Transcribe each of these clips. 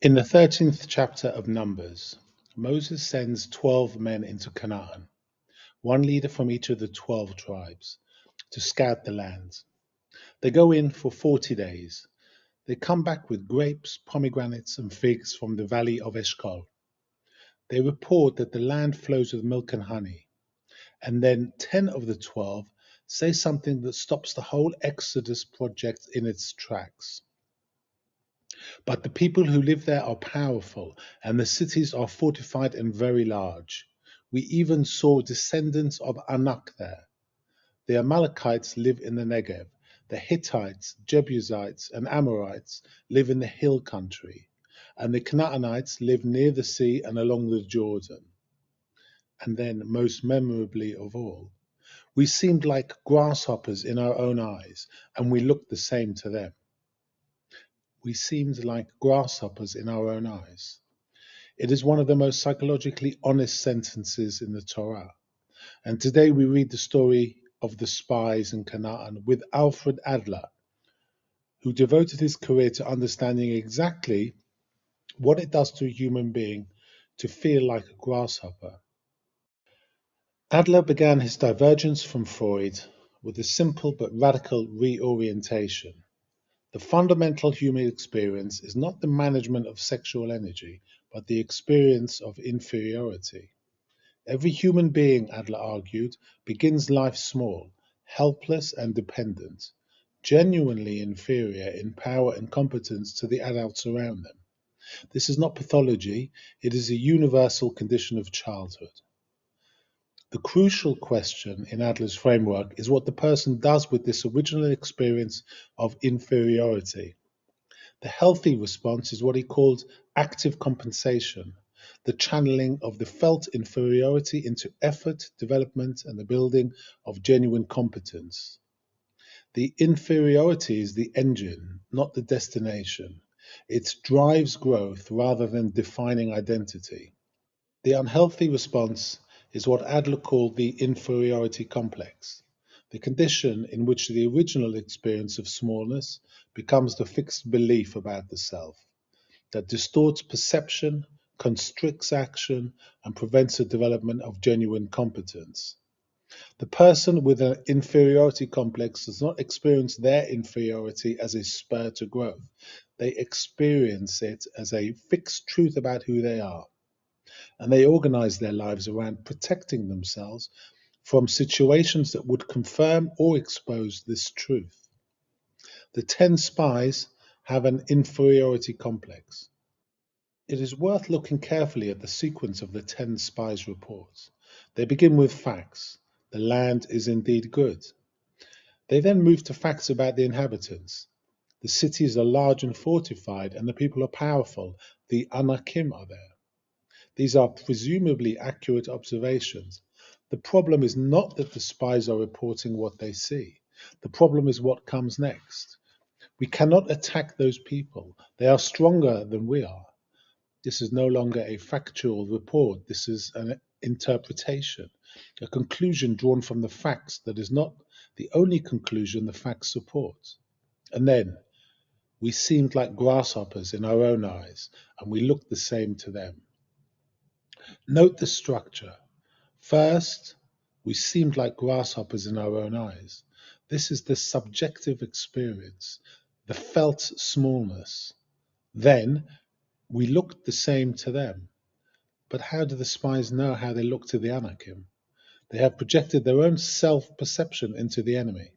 In the 13th chapter of Numbers, Moses sends 12 men into Canaan, one leader from each of the 12 tribes, to scout the land. They go in for 40 days. They come back with grapes, pomegranates, and figs from the valley of Eshcol. They report that the land flows with milk and honey. And then 10 of the 12 say something that stops the whole Exodus project in its tracks. But the people who live there are powerful, and the cities are fortified and very large. We even saw descendants of Anak there. The Amalekites live in the Negev. The Hittites, Jebusites, and Amorites live in the hill country. And the Canaanites live near the sea and along the Jordan. And then, most memorably of all, we seemed like grasshoppers in our own eyes, and we looked the same to them. We seemed like grasshoppers in our own eyes. It is one of the most psychologically honest sentences in the Torah. And today we read the story of the spies in Canaan with Alfred Adler, who devoted his career to understanding exactly what it does to a human being to feel like a grasshopper. Adler began his divergence from Freud with a simple but radical reorientation. The fundamental human experience is not the management of sexual energy, but the experience of inferiority. Every human being, Adler argued, begins life small, helpless and dependent, genuinely inferior in power and competence to the adults around them. This is not pathology, it is a universal condition of childhood. The crucial question in Adler's framework is what the person does with this original experience of inferiority. The healthy response is what he called active compensation, the channeling of the felt inferiority into effort, development, and the building of genuine competence. The inferiority is the engine, not the destination. It drives growth rather than defining identity. The unhealthy response is what Adler called the inferiority complex, the condition in which the original experience of smallness becomes the fixed belief about the self, that distorts perception, constricts action, and prevents the development of genuine competence. The person with an inferiority complex does not experience their inferiority as a spur to growth. They experience it as a fixed truth about who they are, and they organize their lives around protecting themselves from situations that would confirm or expose this truth. The 10 spies have an inferiority complex. It is worth looking carefully at the sequence of the 10 spies' reports. They begin with facts. The land is indeed good. They then move to facts about the inhabitants. The cities are large and fortified, and the people are powerful. The Anakim are there. These are presumably accurate observations. The problem is not that the spies are reporting what they see. The problem is what comes next. We cannot attack those people. They are stronger than we are. This is no longer a factual report. This is an interpretation, a conclusion drawn from the facts that is not the only conclusion the facts support. And then we seemed like grasshoppers in our own eyes, and we looked the same to them. Note the structure. First, we seemed like grasshoppers in our own eyes. This is the subjective experience, the felt smallness. Then, we looked the same to them. But how do the spies know how they look to the Anakim? They have projected their own self-perception into the enemy.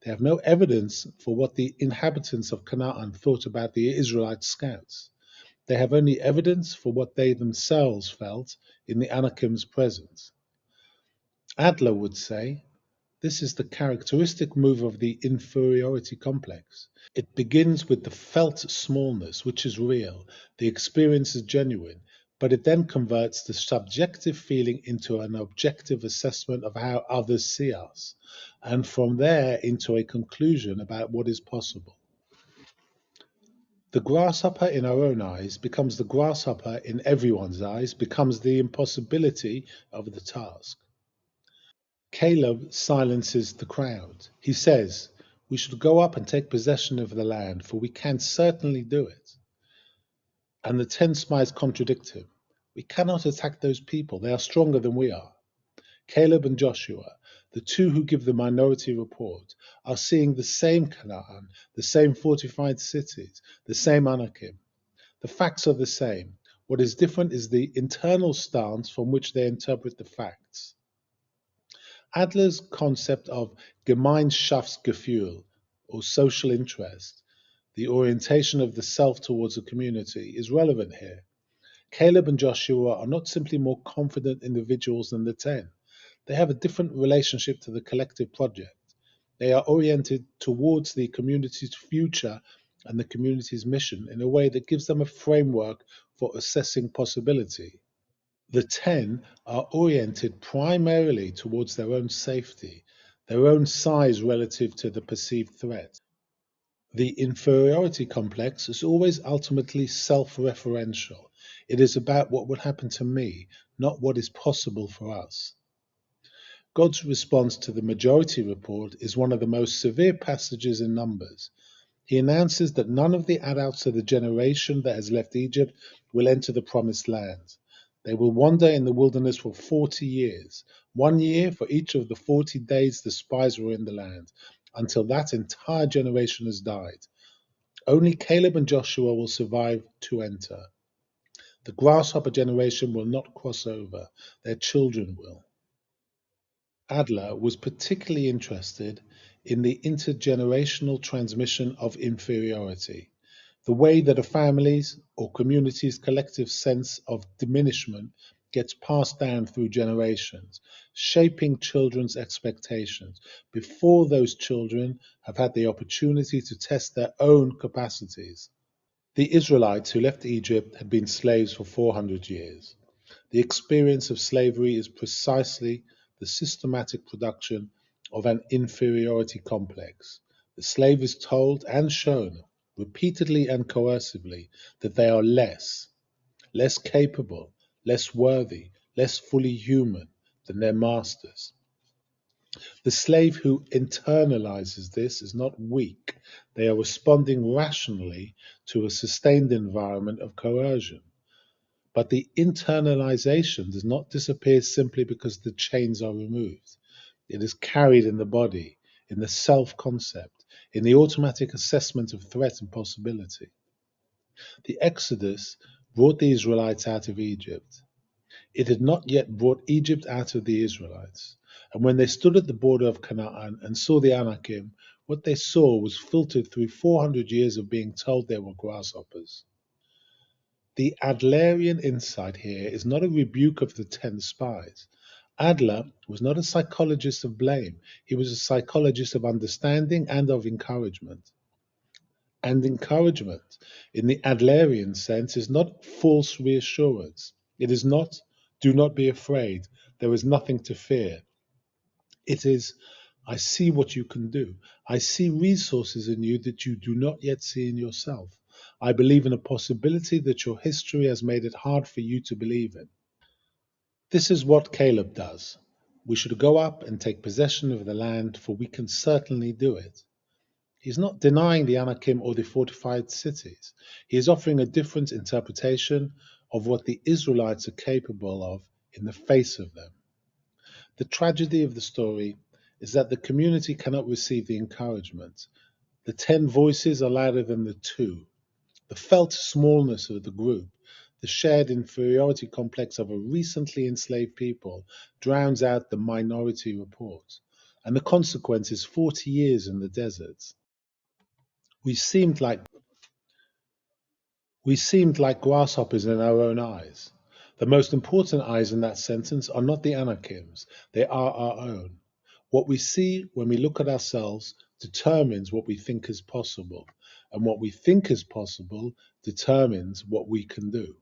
They have no evidence for what the inhabitants of Canaan thought about the Israelite scouts. They have only evidence for what they themselves felt in the Anakim's presence. Adler would say, this is the characteristic move of the inferiority complex. It begins with the felt smallness, which is real, the experience is genuine, but it then converts the subjective feeling into an objective assessment of how others see us, and from there into a conclusion about what is possible. The grasshopper in our own eyes becomes the grasshopper in everyone's eyes, becomes the impossibility of the task. Caleb silences the crowd. He says, we should go up and take possession of the land, for we can certainly do it. And the 10 spies contradict him. We cannot attack those people. They are stronger than we are. Caleb and Joshua, the two who give the minority report, are seeing the same Canaan, the same fortified cities, the same Anakim. The facts are the same. What is different is the internal stance from which they interpret the facts. Adler's concept of Gemeinschaftsgefühl, or social interest, the orientation of the self towards a community, is relevant here. Caleb and Joshua are not simply more confident individuals than the 10. They have a different relationship to the collective project. They are oriented towards the community's future and the community's mission in a way that gives them a framework for assessing possibility. The 10 are oriented primarily towards their own safety, their own size relative to the perceived threat. The inferiority complex is always ultimately self-referential. It is about what would happen to me, not what is possible for us. God's response to the majority report is one of the most severe passages in Numbers. He announces that none of the adults of the generation that has left Egypt will enter the promised land. They will wander in the wilderness for 40 years, 1 year for each of the 40 days the spies were in the land, until that entire generation has died. Only Caleb and Joshua will survive to enter. The grasshopper generation will not cross over, their children will. Adler was particularly interested in the intergenerational transmission of inferiority, the way that a family's or community's collective sense of diminishment gets passed down through generations, shaping children's expectations before those children have had the opportunity to test their own capacities. The Israelites who left Egypt had been slaves for 400 years. The experience of slavery is precisely the systematic production of an inferiority complex. The slave is told and shown repeatedly and coercively that they are less capable, less worthy, less fully human than their masters. The slave who internalizes this is not weak. They are responding rationally to a sustained environment of coercion. But the internalization does not disappear simply because the chains are removed. It is carried in the body, in the self concept, in the automatic assessment of threat and possibility. The Exodus brought the Israelites out of Egypt. It had not yet brought Egypt out of the Israelites. And when they stood at the border of Canaan and saw the Anakim, what they saw was filtered through 400 years of being told they were grasshoppers. The Adlerian insight here is not a rebuke of the 10 spies. Adler was not a psychologist of blame. He was a psychologist of understanding and of encouragement. And encouragement, in the Adlerian sense, is not false reassurance. It is not, do not be afraid, there is nothing to fear. It is, I see what you can do. I see resources in you that you do not yet see in yourself. I believe in a possibility that your history has made it hard for you to believe in. This is what Caleb does. We should go up and take possession of the land, for we can certainly do it. He's not denying the Anakim or the fortified cities. He is offering a different interpretation of what the Israelites are capable of in the face of them. The tragedy of the story is that the community cannot receive the encouragement. The 10 voices are louder than the 2. The felt smallness of the group, the shared inferiority complex of a recently enslaved people, drowns out the minority report. And the consequence is 40 years in the deserts. We seemed like grasshoppers in our own eyes. The most important eyes in that sentence are not the Anakims, they are our own. What we see when we look at ourselves determines what we think is possible, and what we think is possible determines what we can do.